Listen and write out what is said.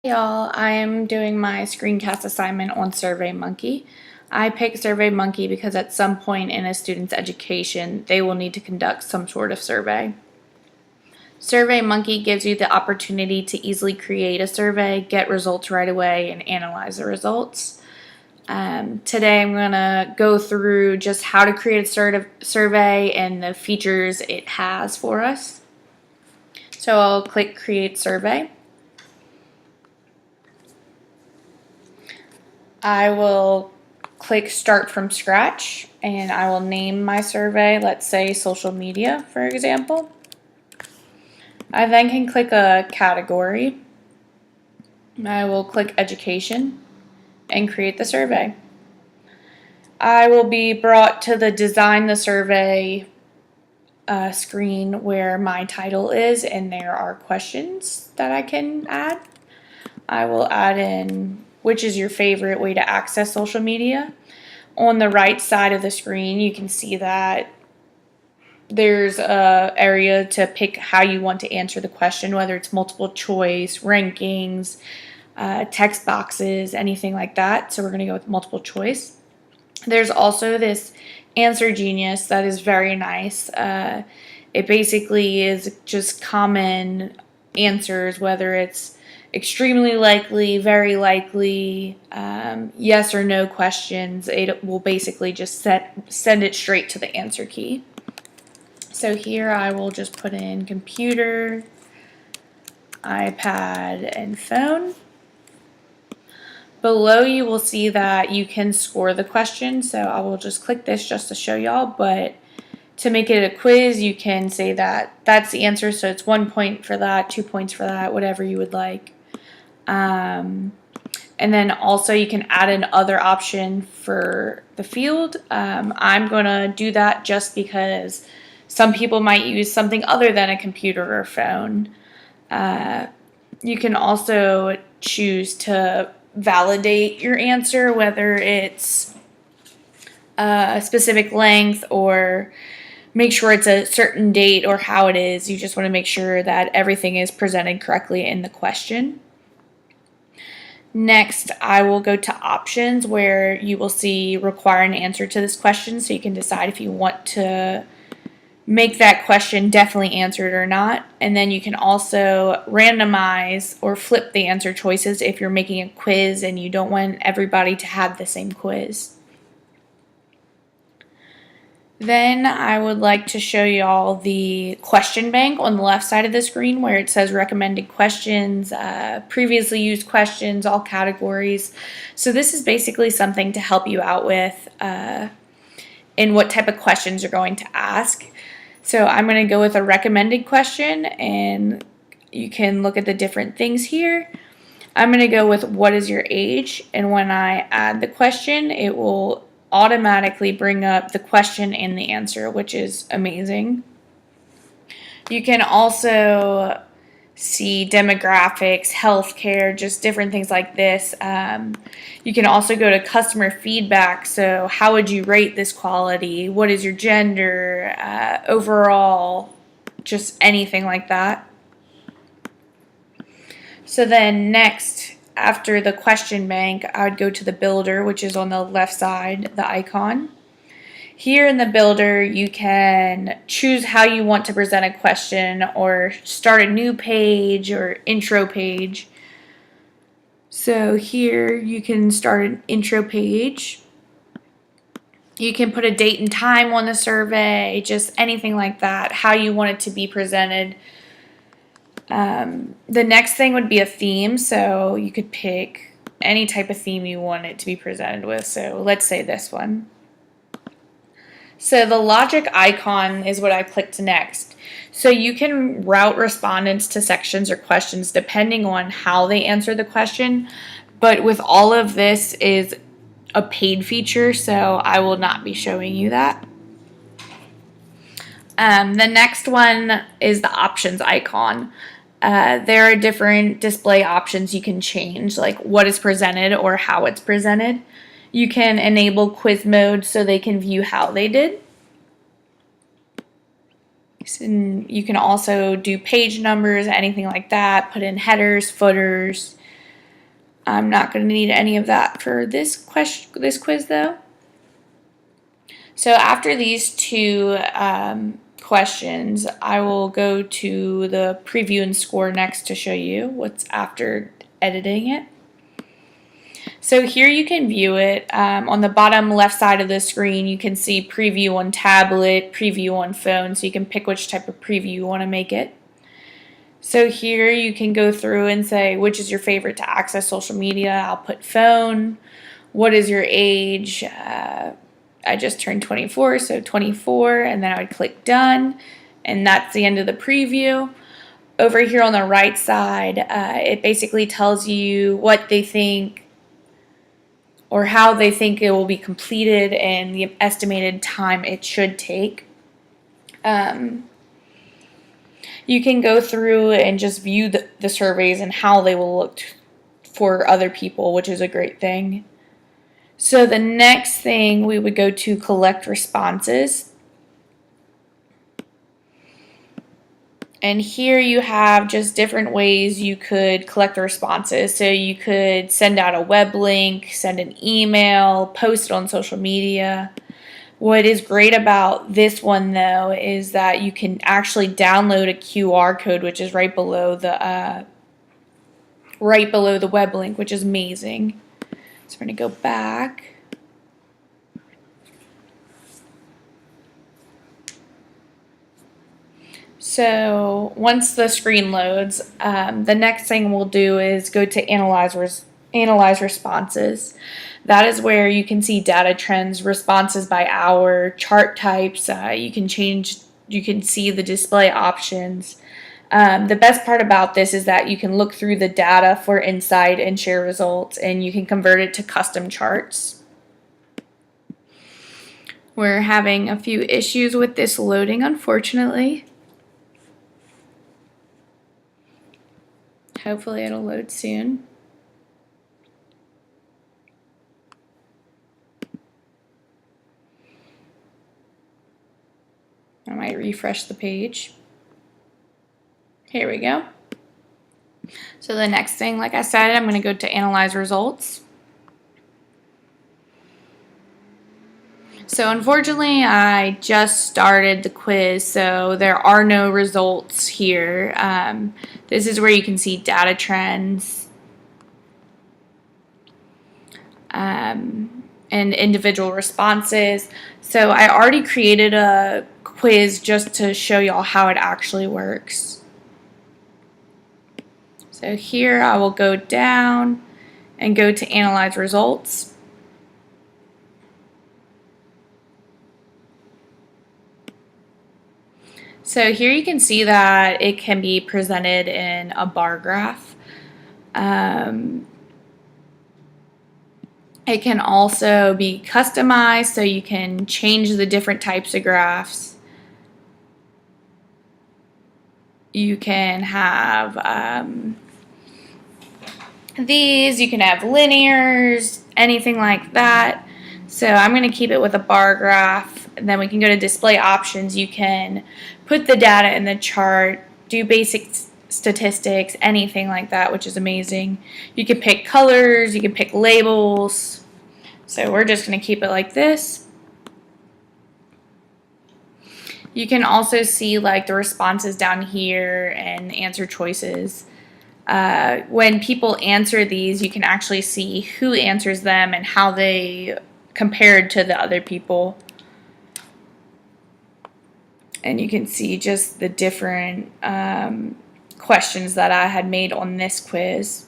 Y'all, I am doing my screencast assignment on SurveyMonkey. I picked SurveyMonkey because at some point in a student's education, they will need to conduct some sort of survey. SurveyMonkey gives you the opportunity to easily create a survey, get results right away, and analyze the results. Today I'm going to go through just how to create a survey and the features it has for us. So I'll click Create Survey. I will click Start from Scratch and I will name my survey, let's say social media, for example. I then can click a category. I will click Education and create the survey. I will be brought to the Design the Survey screen where my title is, and there are questions that I can add. I will add in which is your favorite way to access social media. On the right side of the screen, you can see that there's an area to pick how you want to answer the question, whether it's multiple choice, rankings, text boxes, anything like that. So we're going to go with multiple choice. There's also this Answer Genius that is very nice. It basically is just common answers, whether it's extremely likely, very likely, yes or no questions. It will basically just send it straight to the answer key. So here I will just put in computer, iPad, and phone. Below you will see that you can score the question, so I will just click this just to show y'all, but to make it a quiz, you can say that that's the answer, so it's 1 point for that, 2 points for that, whatever you would like. And then also you can add an other option for the field. I'm going to do that just because some people might use something other than a computer or phone. You can also choose to validate your answer, whether it's a specific length or make sure it's a certain date or how it is. You just want to make sure that everything is presented correctly in the question. Next, I will go to options where you will see require an answer to this question, so you can decide if you want to make that question definitely answered or not. And then you can also randomize or flip the answer choices if you're making a quiz and you don't want everybody to have the same quiz. Then I would like to show you all the question bank on the left side of the screen where it says recommended questions, previously used questions, all categories. So this is basically something to help you out with in what type of questions you're going to ask. So I'm going to go with a recommended question, and you can look at the different things here. I'm going to go with what is your age, and when I add the question, it will automatically bring up the question and the answer, which is amazing. You can also see demographics, healthcare, just different things like this. You can also go to customer feedback. So how would you rate this quality? What is your gender? Overall, just anything like that. So then next, after the question bank, I would go to the builder, which is on the left side, the icon. Here in the builder, you can choose how you want to present a question or start a new page or intro page. So here you can start an intro page. You can put a date and time on the survey, just anything like that, how you want it to be presented. The next thing would be a theme, so you could pick any type of theme you want it to be presented with. So let's say this one. So the logic icon is what I clicked next. So you can route respondents to sections or questions depending on how they answer the question, but with all of this is a paid feature, so I will not be showing you that. The next one is the options icon. There are different display options you can change, like what is presented or how it's presented. You can enable quiz mode so they can view how they did. You can also do page numbers, anything like that, put in headers, footers, I'm not going to need any of that for this quiz though. So after these two questions, I will go to the preview and score next to show you what's after editing it. So here you can view it. On the bottom left side of the screen, you can see preview on tablet, preview on phone, so you can pick which type of preview you want to make it. So here you can go through and say which is your favorite to access social media. I'll put phone. What is your age? I just turned 24, so 24, and then I would click done, and that's the end of the preview. Over here on the right side, it basically tells you what they think or how they think it will be completed and the estimated time it should take. You can go through and just view the surveys and how they will look for other people, which is a great thing. So the next thing we would go to collect responses. And here you have just different ways you could collect the responses. So you could send out a web link, send an email, post it on social media. What is great about this one though is that you can actually download a QR code, which is right below the web link, which is amazing. So we're going to go back. So once the screen loads, the next thing we'll do is go to analyze responses. That is where you can see data trends, responses by hour, chart types. You can see the display options. The best part about this is that you can look through the data for insight and share results, and you can convert it to custom charts. We're having a few issues with this loading, unfortunately. Hopefully it'll load soon. I might refresh the page. Here we go. So the next thing, like I said, I'm going to go to Analyze Results. So unfortunately, I just started the quiz, so there are no results here. This is where you can see data trends and individual responses. So I already created a quiz just to show y'all how it actually works. So here I will go down and go to Analyze Results. So here you can see that it can be presented in a bar graph. It can also be customized, so you can change the different types of graphs. You can have these, you can have linears, anything like that. So I'm going to keep it with a bar graph, and then we can go to display options. You can put the data in the chart, do basic statistics, anything like that, which is amazing. You can pick colors, you can pick labels. So we're just going to keep it like this. You can also see like the responses down here and answer choices. When people answer these, you can actually see who answers them and how they compared to the other people. And you can see just the different questions that I had made on this quiz.